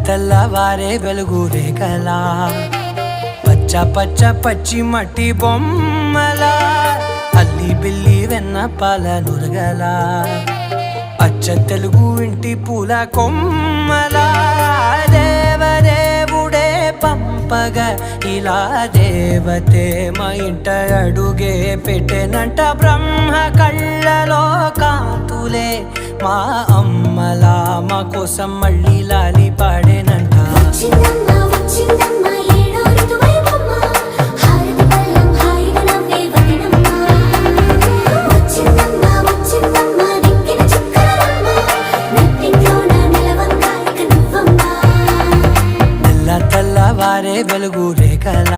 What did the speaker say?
తెల్లవారే వెలుగు రేఖలా పచ్చ పచ్చ పచ్చి మట్టి బొమ్మలా అల్లి బిల్లి వెన్న పాల నురగలా అచ్చ తెలుగు ఇంటి పూల కొమ్మలా దేవదేవుడే పంపగా ఇలా దేవతే మా ఇంట అడుగే పెట్టెనంట బ్రహ్మ కళ్ళలో కాంతులే మా అమ్మలా మా కోసం మళ్ళీ లాలి పాడేనంట. తెల్లవారే వెలుగు రేఖలా